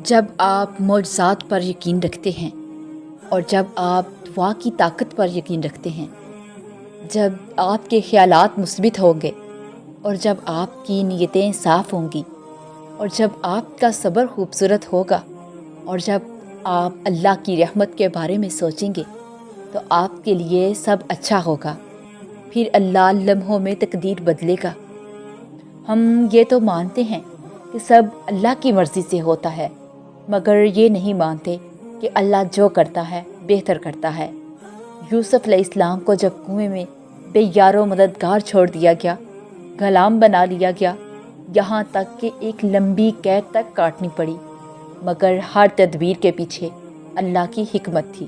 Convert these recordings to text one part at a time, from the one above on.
جب آپ معجزات پر یقین رکھتے ہیں اور جب آپ دعا کی طاقت پر یقین رکھتے ہیں، جب آپ کے خیالات مثبت ہوں گے اور جب آپ کی نیتیں صاف ہوں گی اور جب آپ کا صبر خوبصورت ہوگا اور جب آپ اللہ کی رحمت کے بارے میں سوچیں گے تو آپ کے لیے سب اچھا ہوگا۔ پھر اللہ لمحوں میں تقدیر بدلے گا۔ ہم یہ تو مانتے ہیں کہ سب اللہ کی مرضی سے ہوتا ہے، مگر یہ نہیں مانتے کہ اللہ جو کرتا ہے بہتر کرتا ہے۔ یوسف علیہ السلام کو جب کنویں میں بے یار و مددگار چھوڑ دیا گیا، غلام بنا لیا گیا، یہاں تک کہ ایک لمبی قید تک کاٹنی پڑی، مگر ہر تدبیر کے پیچھے اللہ کی حکمت تھی۔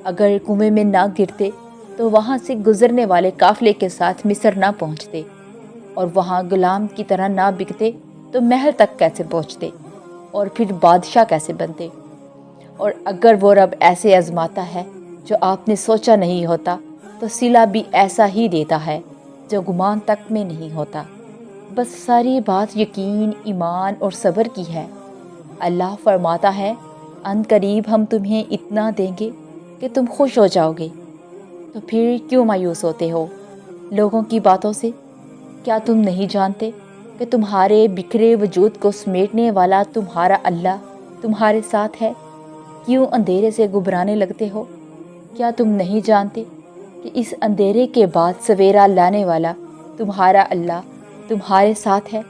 اگر کنویں میں نہ گرتے تو وہاں سے گزرنے والے قافلے کے ساتھ مصر نہ پہنچتے، اور وہاں غلام کی طرح نہ بکتے تو محل تک کیسے پہنچتے اور پھر بادشاہ کیسے بنتے؟ اور اگر وہ رب ایسے آزماتا ہے جو آپ نے سوچا نہیں ہوتا تو صلہ بھی ایسا ہی دیتا ہے جو گمان تک میں نہیں ہوتا۔ بس ساری بات یقین، ایمان اور صبر کی ہے۔ اللہ فرماتا ہے، ان قریب ہم تمہیں اتنا دیں گے کہ تم خوش ہو جاؤ گے۔ تو پھر کیوں مایوس ہوتے ہو لوگوں کی باتوں سے؟ کیا تم نہیں جانتے کہ تمہارے بکھرے وجود کو سمیٹنے والا تمہارا اللہ تمہارے ساتھ ہے؟ کیوں اندھیرے سے گھبرانے لگتے ہو؟ کیا تم نہیں جانتے کہ اس اندھیرے کے بعد سویرا لانے والا تمہارا اللہ تمہارے ساتھ ہے؟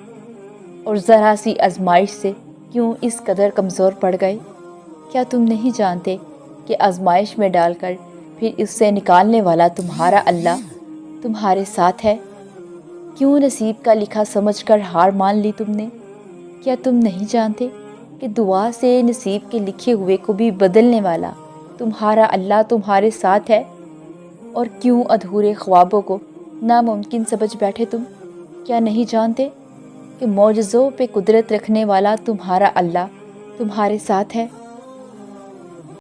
اور ذرا سی آزمائش سے کیوں اس قدر کمزور پڑ گئے؟ کیا تم نہیں جانتے کہ آزمائش میں ڈال کر پھر اس سے نکالنے والا تمہارا اللہ تمہارے ساتھ ہے؟ کیوں نصیب کا لکھا سمجھ کر ہار مان لی تم نے؟ کیا تم نہیں جانتے کہ دعا سے نصیب کے لکھے ہوئے کو بھی بدلنے والا تمہارا اللہ تمہارے ساتھ ہے؟ اور کیوں ادھورے خوابوں کو ناممکن سمجھ بیٹھے تم؟ کیا نہیں جانتے کہ معجزوں پہ قدرت رکھنے والا تمہارا اللہ تمہارے ساتھ ہے؟